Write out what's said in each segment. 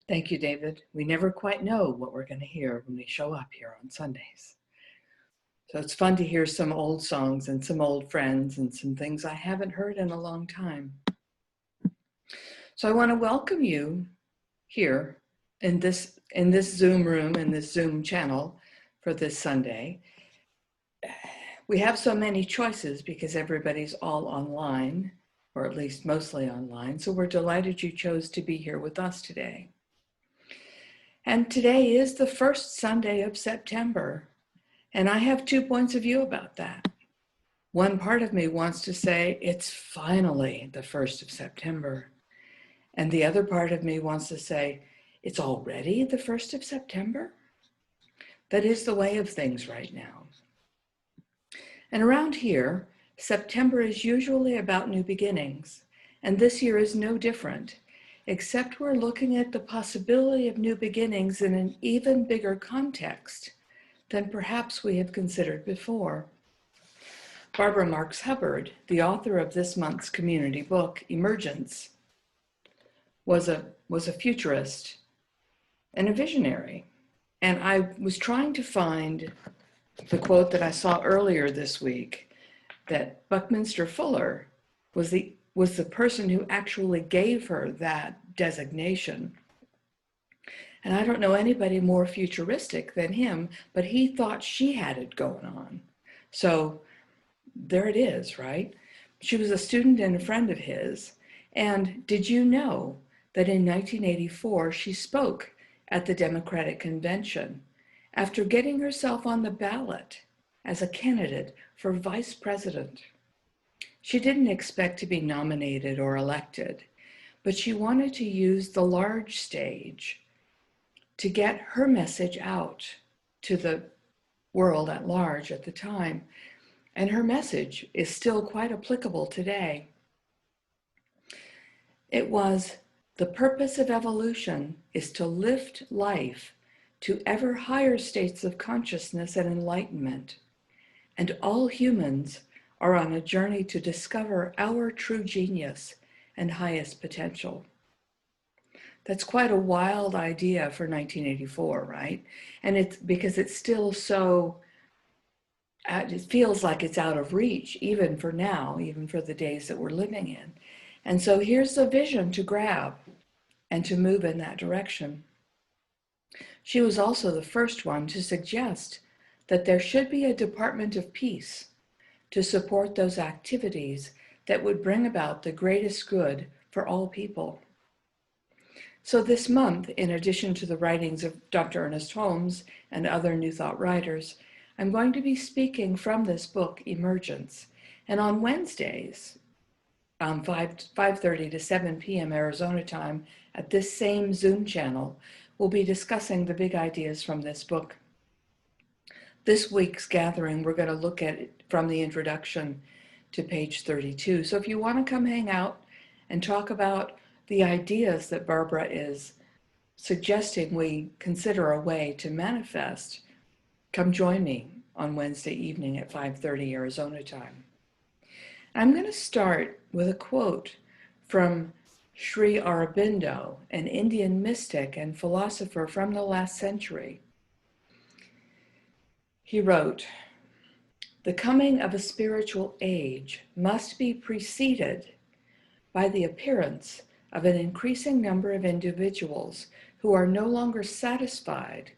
Thank you, David. We never quite know what we're going to hear when we show up here on Sundays. So it's fun to hear some old songs and some old friends and some things I haven't heard in a long time. So I want to welcome you here in this Zoom room, in this Zoom channel for this Sunday. We have so many choices because everybody's all online, or at least mostly online. So we're delighted you chose to be here with us today. And today is the first Sunday of September. And I have 2 points of view about that. One part of me wants to say it's finally the 1st of September. And the other part of me wants to say it's already the 1st of September. That is the way of things right now. And around here, September is usually about new beginnings. And this year is no different, except we're looking at the possibility of new beginnings in an even bigger context than perhaps we have considered before. Barbara Marx Hubbard, the author of this month's community book, Emergence, was a futurist and a visionary. And I was trying to find the quote that I saw earlier this week, that Buckminster Fuller was the person who actually gave her that designation. And I don't know anybody more futuristic than him, but he thought she had it going on. So there it is, right? She was a student and a friend of his. And did you know that in 1984, she spoke at the Democratic Convention after getting herself on the ballot as a candidate for vice president? She didn't expect to be nominated or elected, but she wanted to use the large stage to get her message out to the world at large at the time. And her message is still quite applicable today. It was, the purpose of evolution is to lift life to ever higher states of consciousness and enlightenment. And all humans are on a journey to discover our true genius and highest potential. That's quite a wild idea for 1984, right? And it's because it's still so, it feels like it's out of reach, even for now, even for the days that we're living in. And so here's the vision to grab and to move in that direction. She was also the first one to suggest that there should be a Department of Peace to support those activities that would bring about the greatest good for all people. So this month, in addition to the writings of Dr. Ernest Holmes and other New Thought writers, I'm going to be speaking from this book, Emergence. And on Wednesdays, 5:30 to 7 p.m. Arizona time, at this same Zoom channel, we'll be discussing the big ideas from this book. This week's gathering, we're going to look at it from the introduction to page 32. So if you want to come hang out and talk about the ideas that Barbara is suggesting we consider a way to manifest, come join me on Wednesday evening at 5:30 Arizona time. I'm going to start with a quote from Sri Aurobindo, an Indian mystic and philosopher from the last century. He wrote, "The coming of a spiritual age must be preceded by the appearance of an increasing number of individuals who are no longer satisfied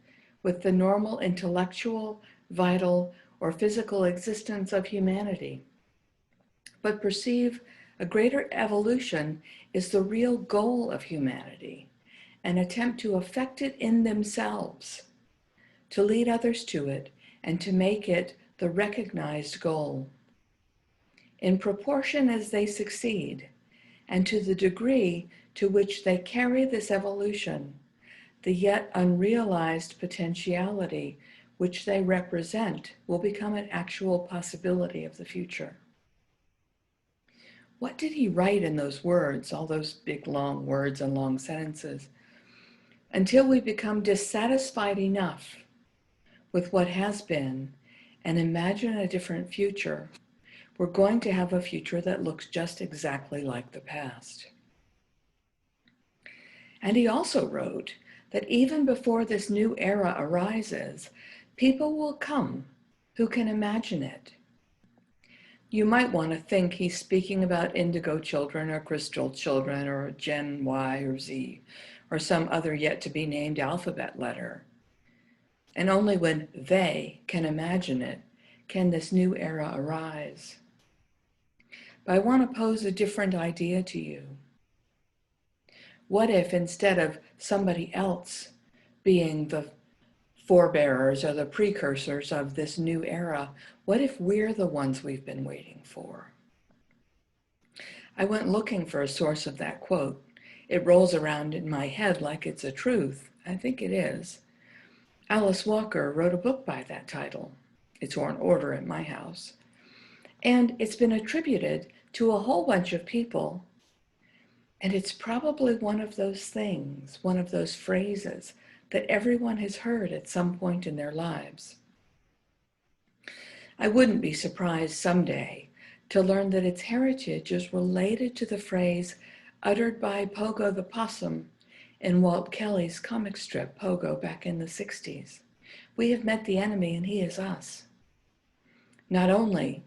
with the normal intellectual, vital, or physical existence of humanity, but perceive a greater evolution is the real goal of humanity, and attempt to effect it in themselves, to lead others to it, and to make it the recognized goal. In proportion as they succeed, and to the degree to which they carry this evolution, the yet unrealized potentiality which they represent will become an actual possibility of the future." What did he write in those words, all those big long words and long sentences? Until we become dissatisfied enough with what has been and imagine a different future, we're going to have a future that looks just exactly like the past. And he also wrote that even before this new era arises, people will come who can imagine it. You might want to think he's speaking about indigo children or crystal children or Gen Y or Z or some other yet to be named alphabet letter. And only when they can imagine it can this new era arise. But I want to pose a different idea to you. What if instead of somebody else being the forebearers or the precursors of this new era, what if we're the ones we've been waiting for? I went looking for a source of that quote. It rolls around in my head like it's a truth. I think it is. Alice Walker wrote a book by that title. It's on order at my house. And it's been attributed to a whole bunch of people. And it's probably one of those things, one of those phrases that everyone has heard at some point in their lives. I wouldn't be surprised someday to learn that its heritage is related to the phrase uttered by Pogo the Possum in Walt Kelly's comic strip Pogo back in the 60s. We have met the enemy and he is us. Not only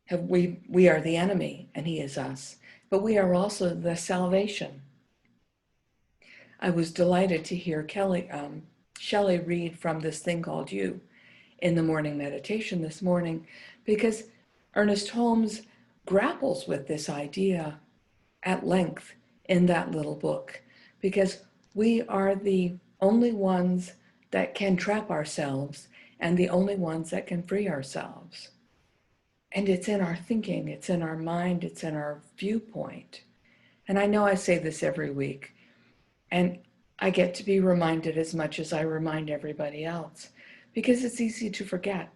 have we are the enemy and he is us, but we are also the salvation. I was delighted to hear Shelley read from this thing called You in the morning meditation this morning, because Ernest Holmes grapples with this idea at length in that little book, because we are the only ones that can trap ourselves and the only ones that can free ourselves. And it's in our thinking, it's in our mind, it's in our viewpoint. And I know I say this every week, and I get to be reminded as much as I remind everybody else, because it's easy to forget.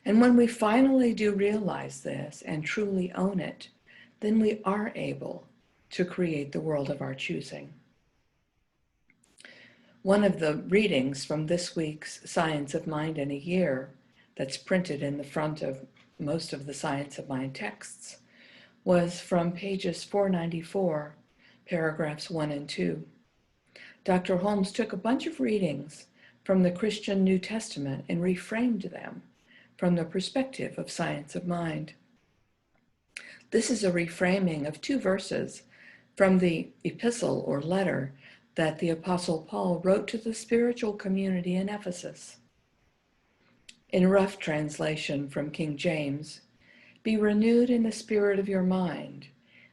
And when we finally do realize this and truly own it, then we are able to create the world of our choosing. One of the readings from this week's Science of Mind in a Year, that's printed in the front of most of the Science of Mind texts, was from pages 494, paragraphs 1 and 2. Dr. Holmes took a bunch of readings from the Christian New Testament and reframed them from the perspective of Science of Mind. This is a reframing of 2 verses from the epistle or letter that the Apostle Paul wrote to the spiritual community in Ephesus. In rough translation from King James, "Be renewed in the spirit of your mind,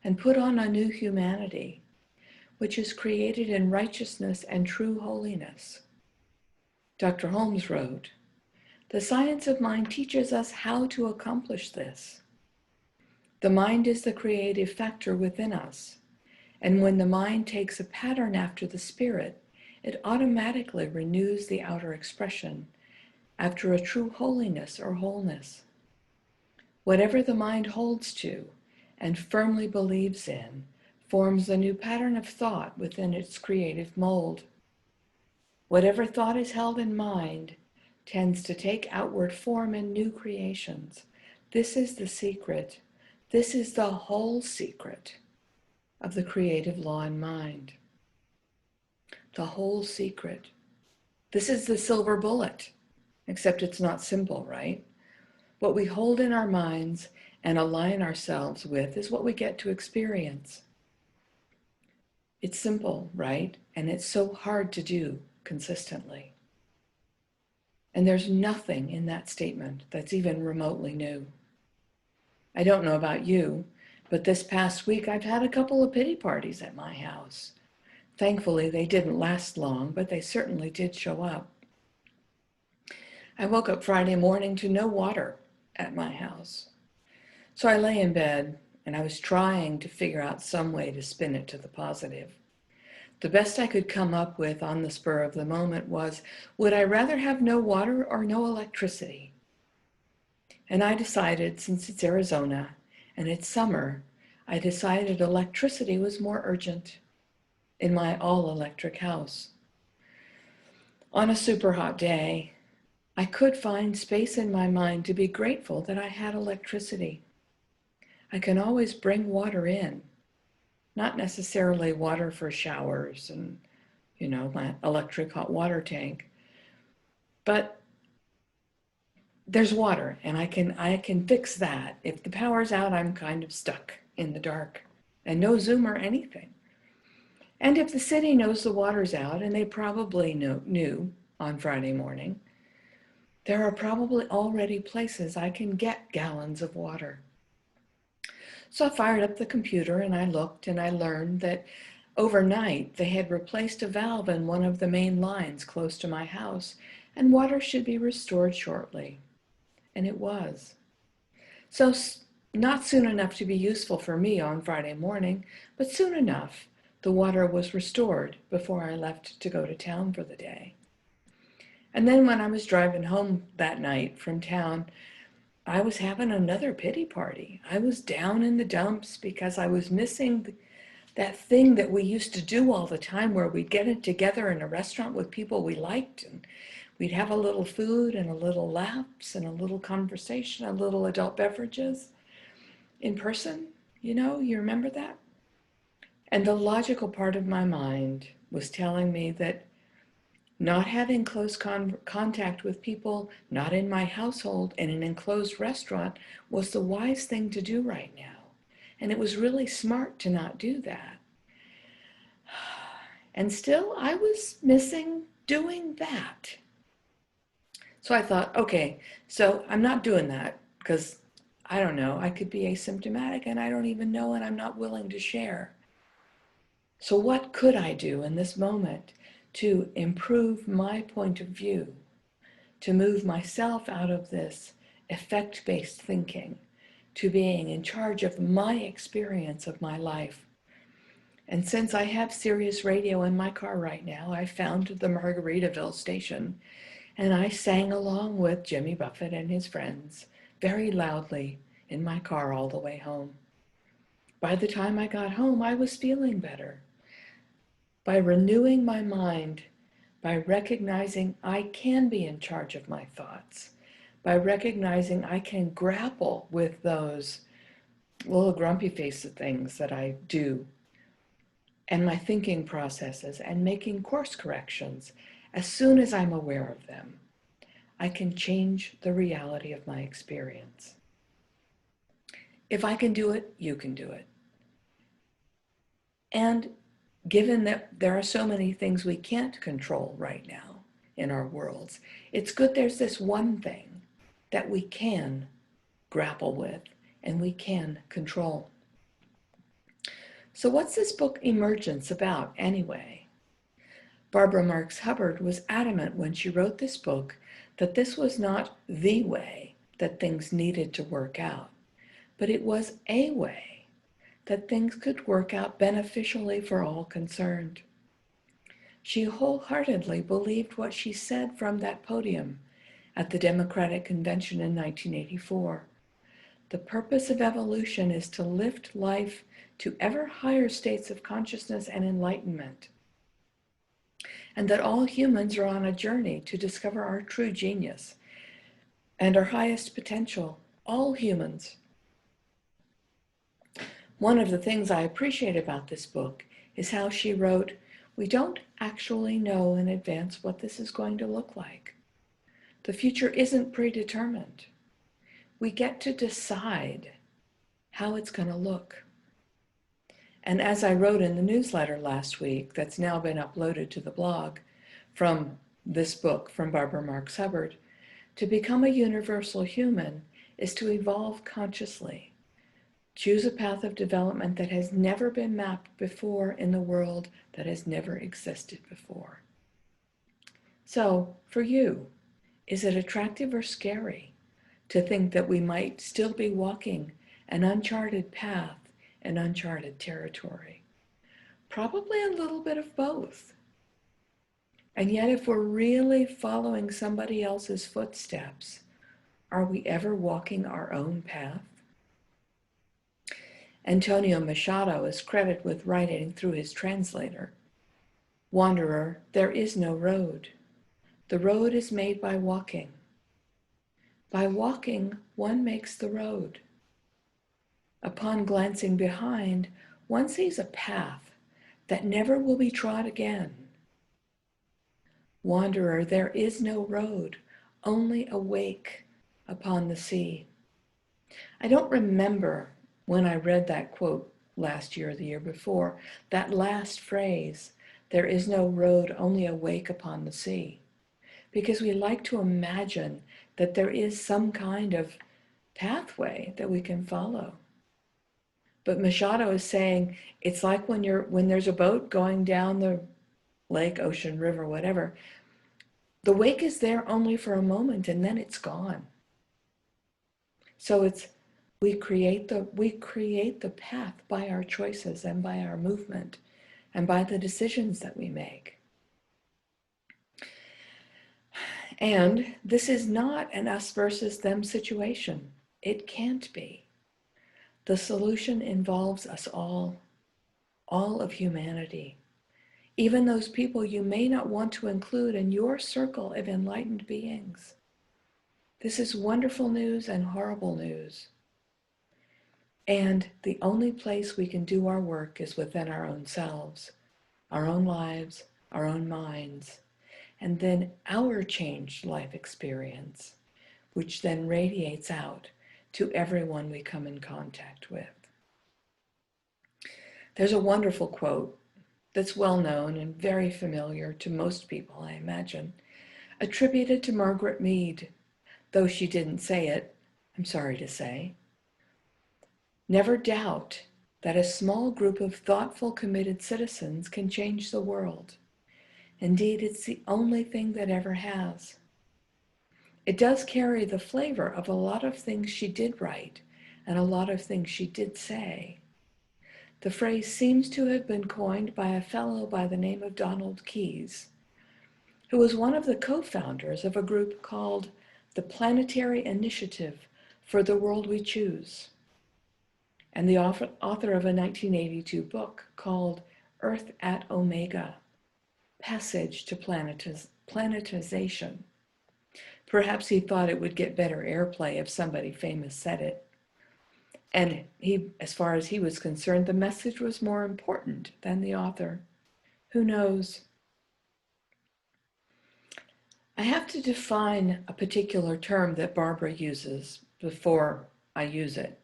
and put on a new humanity, which is created in righteousness and true holiness." Dr. Holmes wrote, "The Science of Mind teaches us how to accomplish this. The mind is the creative factor within us, and when the mind takes a pattern after the spirit, it automatically renews the outer expression after a true holiness or wholeness. Whatever the mind holds to and firmly believes in forms a new pattern of thought within its creative mold. Whatever thought is held in mind tends to take outward form in new creations. This is the secret. This is the whole secret of the creative law in mind. The whole secret. This is the silver bullet, except it's not simple, right? What we hold in our minds and align ourselves with is what we get to experience. It's simple, right? And it's so hard to do consistently. And there's nothing in that statement that's even remotely new. I don't know about you, but this past week I've had a couple of pity parties at my house. Thankfully, they didn't last long, but they certainly did show up. I woke up Friday morning to no water at my house. So I lay in bed and I was trying to figure out some way to spin it to the positive. The best I could come up with on the spur of the moment was, would I rather have no water or no electricity? And I decided, since it's Arizona and it's summer, I decided electricity was more urgent in my all-electric house. On a super hot day, I could find space in my mind to be grateful that I had electricity. I can always bring water in. not necessarily water for showers and, my electric hot water tank, but there's water, and I can fix that. If the power's out, I'm kind of stuck in the dark and no Zoom or anything. And if the city knows the water's out, and they probably knew on Friday morning, there are probably already places I can get gallons of water. So I fired up the computer and I looked, and I learned that overnight they had replaced a valve in one of the main lines close to my house, and water should be restored shortly. And it was. So not soon enough to be useful for me on Friday morning, but soon enough the water was restored before I left to go to town for the day. And then when I was driving home that night from town, I was having another pity party. I was down in the dumps because I was missing that thing that we used to do all the time, where we'd get it together in a restaurant with people we liked, and we'd have a little food and a little laughs and a little conversation, a little adult beverages in person. You remember that? And the logical part of my mind was telling me that not having close contact with people not in my household in an enclosed restaurant was the wise thing to do right now. And it was really smart to not do that. And still, I was missing doing that. So I thought, okay, so I'm not doing that because I don't know, I could be asymptomatic and I don't even know, and I'm not willing to share. So what could I do in this moment to improve my point of view, to move myself out of this effect-based thinking to being in charge of my experience of my life? And since I have Sirius Radio in my car right now, I found the Margaritaville station, and I sang along with Jimmy Buffett and his friends very loudly in my car all the way home. By the time I got home, I was feeling better. By renewing my mind, by recognizing I can be in charge of my thoughts, by recognizing I can grapple with those little grumpy face things that I do, and my thinking processes, and making course corrections as soon as I'm aware of them, I can change the reality of my experience. If I can do it, you can do it. And given that there are so many things we can't control right now in our worlds, it's good there's this one thing that we can grapple with and we can control. So what's this book Emergence about anyway? Barbara Marx Hubbard was adamant when she wrote this book that this was not the way that things needed to work out, but it was a way that things could work out beneficially for all concerned. She wholeheartedly believed what she said from that podium at the Democratic Convention in 1984. The purpose of evolution is to lift life to ever higher states of consciousness and enlightenment, and that all humans are on a journey to discover our true genius and our highest potential, all humans. One of the things I appreciate about this book is how she wrote, we don't actually know in advance what this is going to look like. The future isn't predetermined. We get to decide how it's going to look. And as I wrote in the newsletter last week, that's now been uploaded to the blog from this book from Barbara Marx Hubbard, to become a universal human is to evolve consciously. Choose a path of development that has never been mapped before in the world that has never existed before. So, for you, is it attractive or scary to think that we might still be walking an uncharted path in uncharted territory? Probably a little bit of both. And yet, if we're really following somebody else's footsteps, are we ever walking our own path? Antonio Machado is credited with writing through his translator, "Wanderer, there is no road. The road is made by walking. By walking, one makes the road. Upon glancing behind, one sees a path that never will be trod again. Wanderer, there is no road, only a wake upon the sea. I don't remember when I read that quote last year or the year before, that last phrase, there is no road, only a wake upon the sea. Because we like to imagine that there is some kind of pathway that we can follow. But Machado is saying it's like when there's a boat going down the lake, ocean, river, whatever. The wake is there only for a moment and then it's gone. So we create the path by our choices and by our movement and by the decisions that we make. And this is not an us versus them situation. It can't be. The solution involves us all of humanity. Even those people you may not want to include in your circle of enlightened beings. This is wonderful news and horrible news. And the only place we can do our work is within our own selves, our own lives, our own minds, and then our changed life experience, which then radiates out to everyone we come in contact with. There's a wonderful quote that's well known and very familiar to most people, I imagine, attributed to Margaret Mead, though she didn't say it, I'm sorry to say. Never doubt that a small group of thoughtful, committed citizens can change the world. Indeed, it's the only thing that ever has. It does carry the flavor of a lot of things she did write and a lot of things she did say. The phrase seems to have been coined by a fellow by the name of Donald Keyes, who was one of the co-founders of a group called the Planetary Initiative for the World We Choose, and the author of a 1982 book called Earth at Omega, Passage to Planetization. Perhaps he thought it would get better airplay if somebody famous said it. And he, as far as he was concerned, the message was more important than the author. Who knows? I have to define a particular term that Barbara uses before I use it,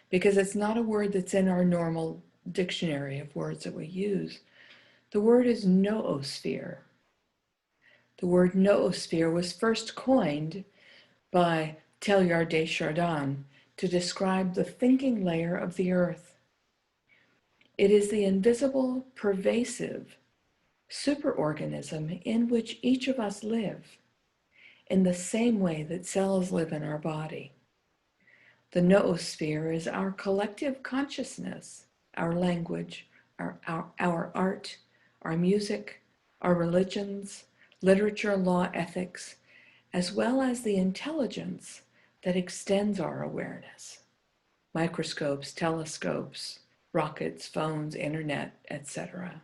because it's not a word that's in our normal dictionary of words that we use. The word is noosphere. The word noosphere was first coined by Teilhard de Chardin to describe the thinking layer of the earth. It is the invisible, pervasive superorganism in which each of us live, in the same way that cells live in our body. The noosphere is our collective consciousness, our language, our art, our music, our religions, literature, law, ethics, as well as the intelligence that extends our awareness. Microscopes, telescopes, rockets, phones, internet, etc.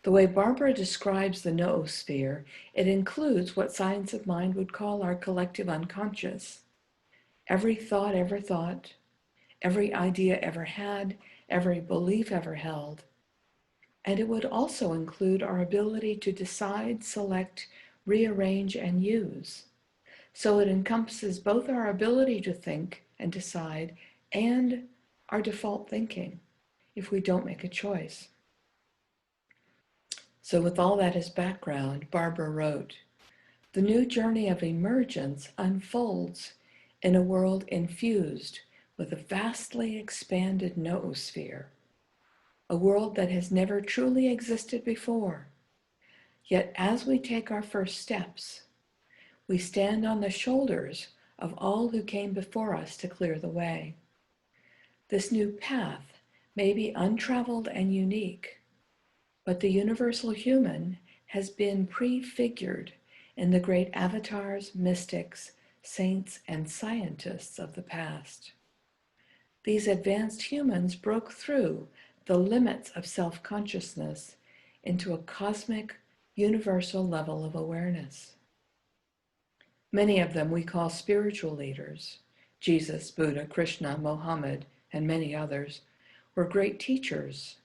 The way Barbara describes the noosphere, it includes what science of mind would call our collective unconscious. Every thought ever thought, every idea ever had, every belief ever held. And it would also include our ability to decide, select, rearrange, and use. So it encompasses both our ability to think and decide and our default thinking if we don't make a choice. So with all that as background, Barbara wrote, "The new journey of emergence unfolds in a world infused with a vastly expanded noosphere, a world that has never truly existed before. Yet as we take our first steps, we stand on the shoulders of all who came before us to clear the way. This new path may be untraveled and unique, but the universal human has been prefigured in the great avatars, mystics, saints, and scientists of the past. These advanced humans broke through the limits of self-consciousness into a cosmic, universal level of awareness. Many of them we call spiritual leaders, Jesus, Buddha, Krishna, Mohammed, and many others, were great teachers.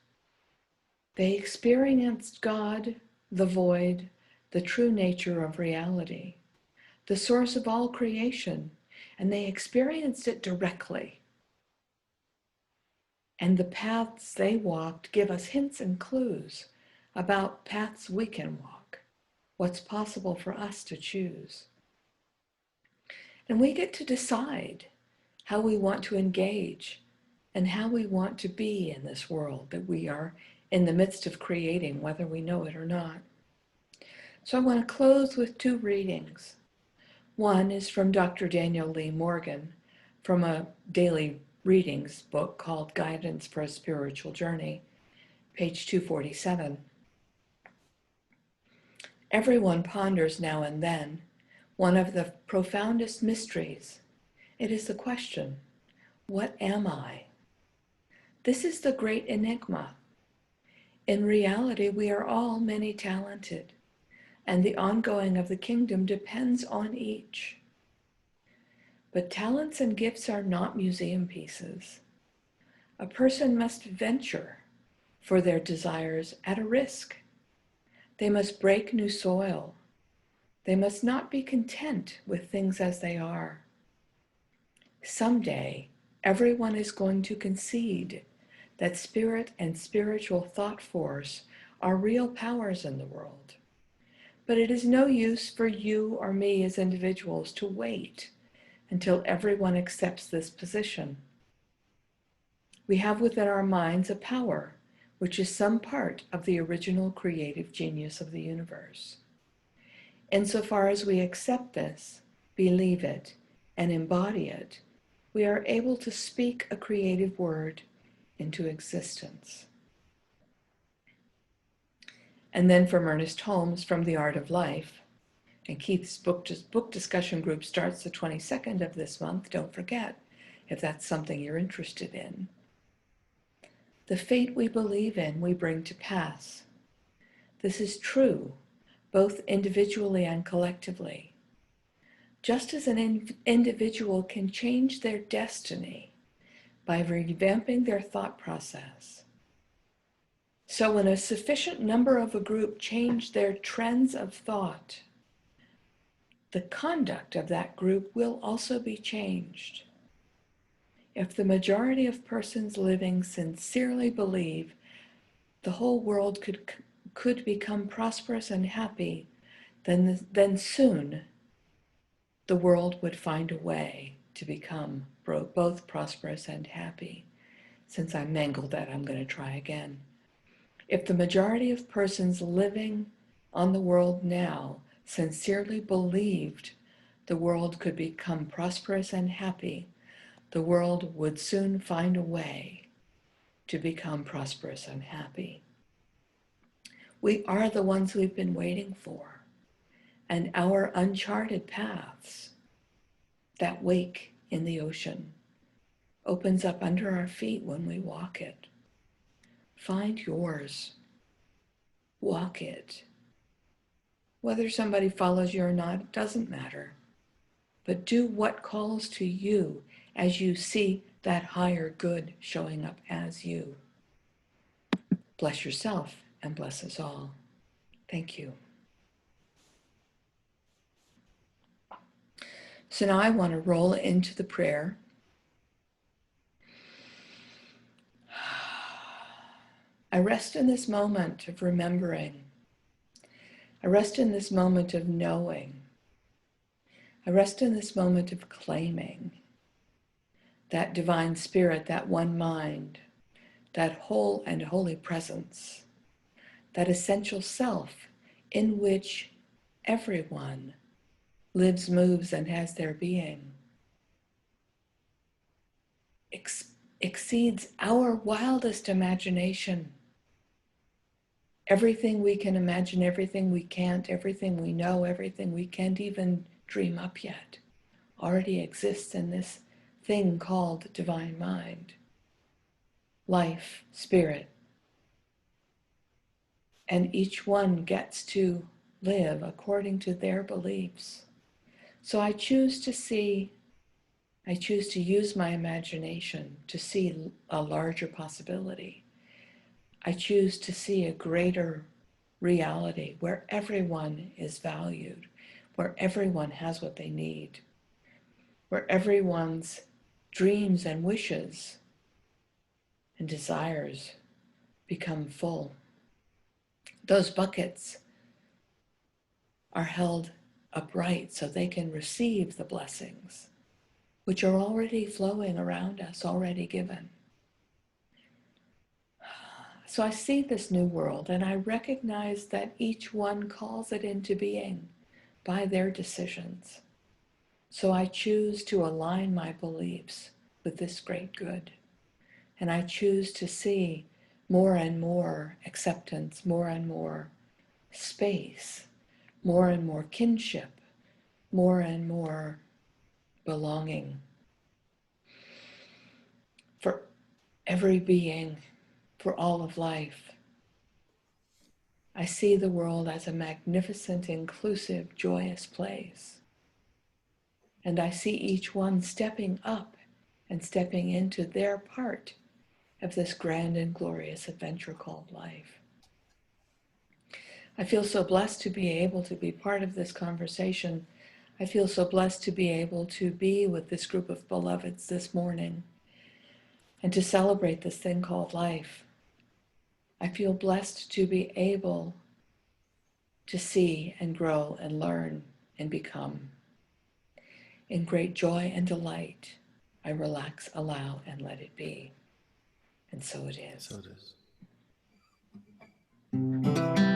They experienced God, the void, the true nature of reality, the source of all creation, and they experienced it directly. And the paths they walked give us hints and clues about paths we can walk, what's possible for us to choose. And we get to decide how we want to engage and how we want to be in this world that we are in the midst of creating, whether we know it or not. So I want to close with two readings. One is from Dr. Daniel Lee Morgan from a daily readings book called Guidance for a Spiritual Journey, page 247. Everyone ponders now and then one of the profoundest mysteries. It is the question, what am I? This is the great enigma. In reality, we are all many-talented, and the ongoing of the kingdom depends on each. But talents and gifts are not museum pieces. A person must venture for their desires at a risk. They must break new soil. They must not be content with things as they are. Someday, everyone is going to concede that spirit and spiritual thought force are real powers in the world. But it is no use for you or me as individuals to wait until everyone accepts this position. We have within our minds a power which is some part of the original creative genius of the universe. Insofar as we accept this, believe it, and embody it, we are able to speak a creative word into existence. And then from Ernest Holmes, from The Art of Life, and Keith's book discussion group starts the 22nd of this month. Don't forget, if that's something you're interested in. The fate we believe in, we bring to pass. This is true, both individually and collectively. Just as an individual can change their destiny by revamping their thought process, so when a sufficient number of a group change their trends of thought, the conduct of that group will also be changed. If the majority of persons living sincerely believe the whole world could become prosperous and happy, then soon the world would find a way to become both prosperous and happy. Since I mangled that, I'm going to try again. If the majority of persons living on the world now sincerely believed the world could become prosperous and happy, the world would soon find a way to become prosperous and happy. We are the ones we've been waiting for, and our uncharted paths, that wake in the ocean, opens up under our feet when we walk it. Find yours. Walk it. Whether somebody follows you or not, it doesn't matter. But do what calls to you as you see that higher good showing up as you. Bless yourself and bless us all. Thank you. So now I want to roll into the prayer. I rest in this moment of remembering. I rest in this moment of knowing. I rest in this moment of claiming that divine spirit, that one mind, that whole and holy presence, that essential self in which everyone lives, moves, and has their being, exceeds our wildest imagination. Everything we can imagine, everything we can't, everything we know, everything we can't even dream up yet, already exists in this thing called divine mind, life, spirit. And each one gets to live according to their beliefs. So I choose to see I choose to use my imagination to see a larger possibility. I choose to see a greater reality where everyone is valued, where everyone has what they need, where everyone's dreams and wishes and desires become full. Those buckets are held upright so they can receive the blessings, which are already flowing around us, already given. So I see this new world and I recognize that each one calls it into being by their decisions. So I choose to align my beliefs with this great good. And I choose to see more and more acceptance, more and more space, more and more kinship, more and more belonging for every being, for all of life. I see the world as a magnificent, inclusive, joyous place. And I see each one stepping up and stepping into their part of this grand and glorious adventure called life. I feel so blessed to be able to be part of this conversation. I feel so blessed to be able to be with this group of beloveds this morning and to celebrate this thing called life. I feel blessed to be able to see and grow and learn and become. In great joy and delight, I relax, allow, and let it be. And so it is. So it is.